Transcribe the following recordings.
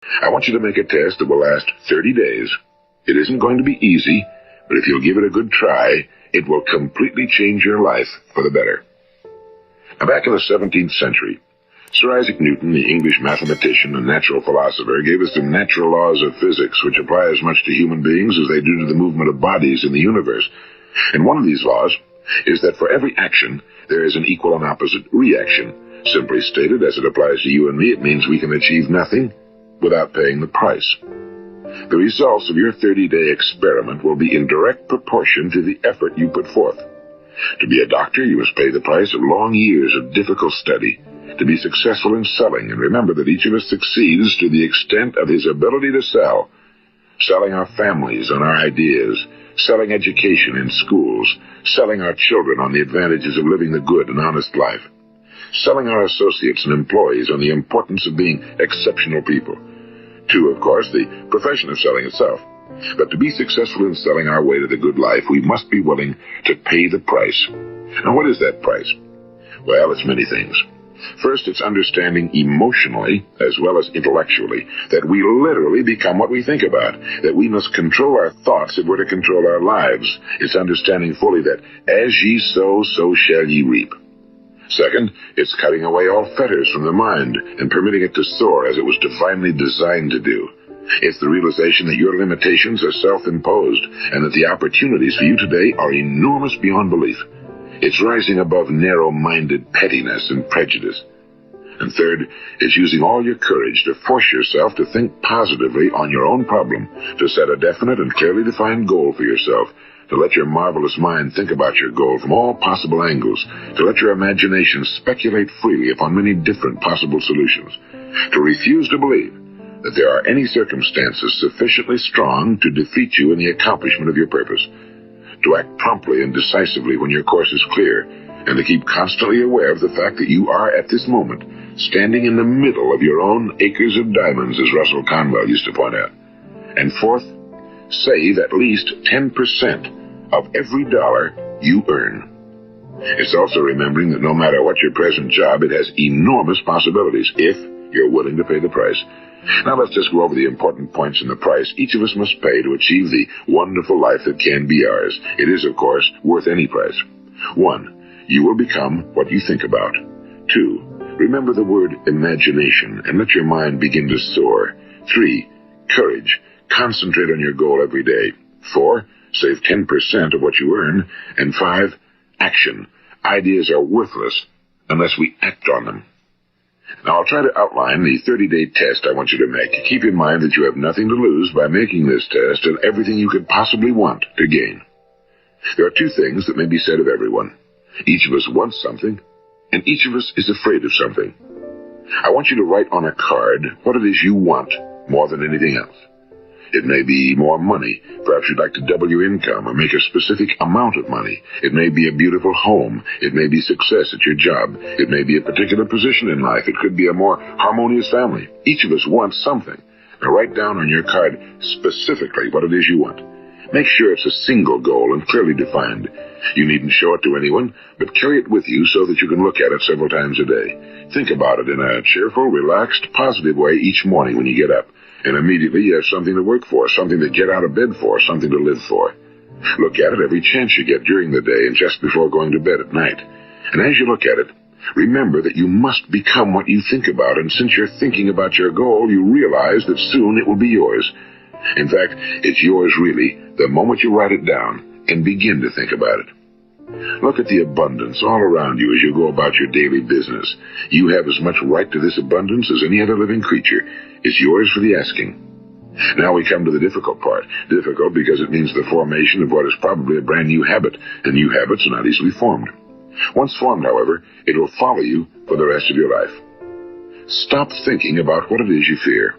I want you to make a test that will last 30 days. It isn't going to be easy, but if you'll give it a good try, it will completely change your life for the better. Now, back in the 17th century, Sir Isaac Newton, the English mathematician and natural philosopher, gave us the natural laws of physics, which apply as much to human beings as they do to the movement of bodies in the universe. And one of these laws is that for every action, there is an equal and opposite reaction. Simply stated, as it applies to you and me, it means we can achieve nothing without paying the price. The results of your 30-day experiment will be in direct proportion to the effort you put forth. To be a doctor, you must pay the price of long years of difficult study. To be successful in selling, and remember that each of us succeeds to the extent of his ability to sell. Selling our families on our ideas, selling education in schools, selling our children on the advantages of living the good and honest life, selling our associates and employees on the importance of being exceptional people. To, of course, the profession of selling itself. But to be successful in selling our way to the good life, we must be willing to pay the price. Now, what is that price? Well, it's many things. First, it's understanding emotionally, as well as intellectually, that we literally become what we think about, that we must control our thoughts if we're to control our lives. It's understanding fully that as ye sow, so shall ye reap. Second, it's cutting away all fetters from the mind and permitting it to soar as it was divinely designed to do. It's the realization that your limitations are self-imposed and that the opportunities for you today are enormous beyond belief. It's rising above narrow-minded pettiness and prejudice. And third, it's using all your courage to force yourself to think positively on your own problem, to set a definite and clearly defined goal for yourself, to let your marvelous mind think about your goal from all possible angles, to let your imagination speculate freely upon many different possible solutions, to refuse to believe that there are any circumstances sufficiently strong to defeat you in the accomplishment of your purpose, to act promptly and decisively when your course is clear, and to keep constantly aware of the fact that you are, at this moment, standing in the middle of your own acres of diamonds, as Russell Conwell used to point out. And fourth, save at least 10% of every dollar you earn. It's also remembering that no matter what your present job, it has enormous possibilities if you're willing to pay the price. Now let's just go over the important points in the price each of us must pay to achieve the wonderful life that can be ours. It is, of course, worth any price. 1, you will become what you think about. 2, remember the word imagination and let your mind begin to soar. 3, courage. Concentrate on your goal every day. 4, save 10% of what you earn. And 5, action. Ideas are worthless unless we act on them. Now, I'll try to outline the 30-day test I want you to make. Keep in mind that you have nothing to lose by making this test and everything you could possibly want to gain. There are 2 things that may be said of everyone. Each of us wants something, and each of us is afraid of something. I want you to write on a card what it is you want more than anything else. It may be more money. Perhaps you'd like to double your income or make a specific amount of money. It may be a beautiful home. It may be success at your job. It may be a particular position in life. It could be a more harmonious family. Each of us wants something. Now write down on your card specifically what it is you want. Make sure it's a single goal and clearly defined. You needn't show it to anyone, but carry it with you so that you can look at it several times a day. Think about it in a cheerful, relaxed, positive way each morning when you get up. And immediately you have something to work for, something to get out of bed for, something to live for. Look at it every chance you get during the day and just before going to bed at night. And as you look at it, remember that you must become what you think about, and since you're thinking about your goal, you realize that soon it will be yours. In fact, it's yours really the moment you write it down and begin to think about it. Look at the abundance all around you as you go about your daily business. You have as much right to this abundance as any other living creature. It's yours for the asking. Now we come to the difficult part. Difficult because it means the formation of what is probably a brand new habit, and new habits are not easily formed. Once formed, however, it will follow you for the rest of your life. Stop thinking about what it is you fear.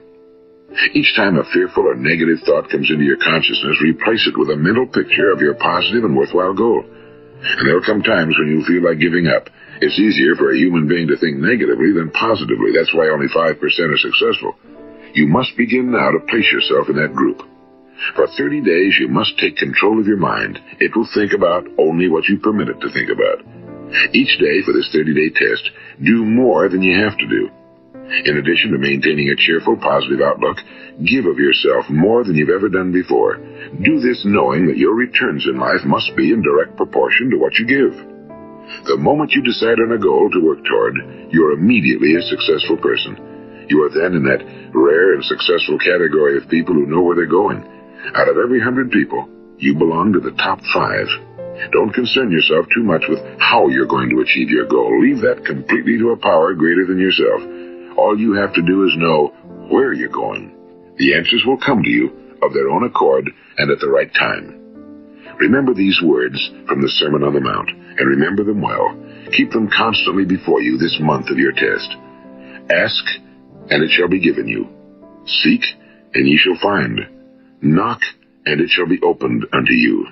Each time a fearful or negative thought comes into your consciousness, replace it with a mental picture of your positive and worthwhile goal. And there will come times when you'll feel like giving up. It's easier for a human being to think negatively than positively. That's why only 5% are successful. You must begin now to place yourself in that group. For 30 days, you must take control of your mind. It will think about only what you permit it to think about. Each day for this 30-day test, do more than you have to do. In addition to maintaining a cheerful, positive outlook, give of yourself more than you've ever done before. Do this knowing that your returns in life must be in direct proportion to what you give. The moment you decide on a goal to work toward, you're immediately a successful person. You are then in that rare and successful category of people who know where they're going. Out of every 100 people, you belong to the top 5. Don't concern yourself too much with how you're going to achieve your goal. Leave that completely to a power greater than yourself. All you have to do is know where you're going. The answers will come to you of their own accord and at the right time. Remember these words from the Sermon on the Mount, and remember them well. Keep them constantly before you this month of your test. Ask, and it shall be given you. Seek, and ye shall find. Knock, and it shall be opened unto you.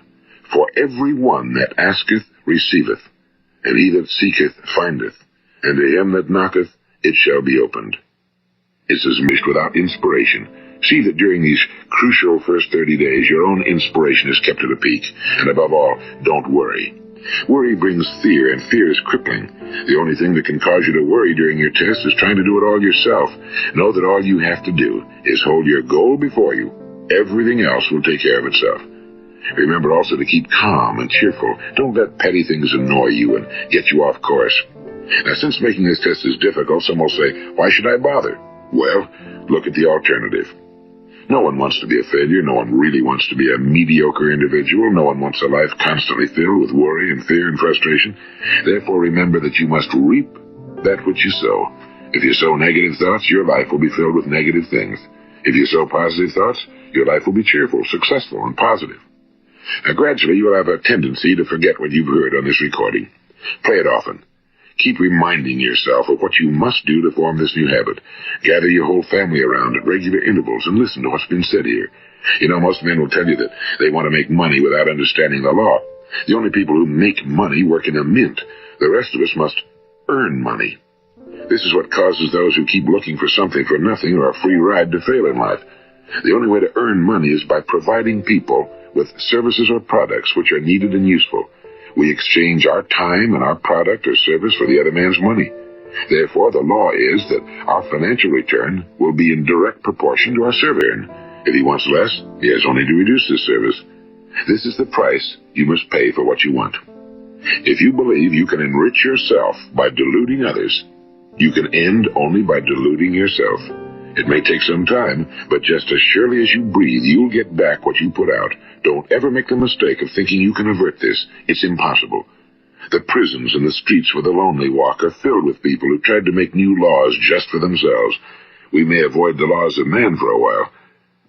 For every one that asketh receiveth, and he that seeketh findeth, and to him that knocketh it shall be opened. It's as wished without inspiration. See that during these crucial first 30 days, your own inspiration is kept at a peak. And above all, don't worry. Worry brings fear, and fear is crippling. The only thing that can cause you to worry during your test is trying to do it all yourself. Know that all you have to do is hold your goal before you. Everything else will take care of itself. Remember also to keep calm and cheerful. Don't let petty things annoy you and get you off course. Now, since making this test is difficult, some will say, why should I bother? Well, look at the alternative. No one wants to be a failure. No one really wants to be a mediocre individual. No one wants a life constantly filled with worry and fear and frustration. Therefore, remember that you must reap that which you sow. If you sow negative thoughts, your life will be filled with negative things. If you sow positive thoughts, your life will be cheerful, successful, and positive. Now, gradually, you will have a tendency to forget what you've heard on this recording. Play it often. Keep reminding yourself of what you must do to form this new habit. Gather your whole family around at regular intervals and listen to what's been said here. You know, most men will tell you that they want to make money without understanding the law. The only people who make money work in a mint. The rest of us must earn money. This is what causes those who keep looking for something for nothing or a free ride to fail in life. The only way to earn money is by providing people with services or products which are needed and useful. We exchange our time and our product or service for the other man's money. Therefore, the law is that our financial return will be in direct proportion to our service. If he wants less, he has only to reduce his service. This is the price you must pay for what you want. If you believe you can enrich yourself by deluding others, you can end only by deluding yourself. It may take some time, but just as surely as you breathe, you'll get back what you put out. Don't ever make the mistake of thinking you can avert this. It's impossible. The prisons and the streets where the lonely walk are filled with people who tried to make new laws just for themselves. We may avoid the laws of man for a while,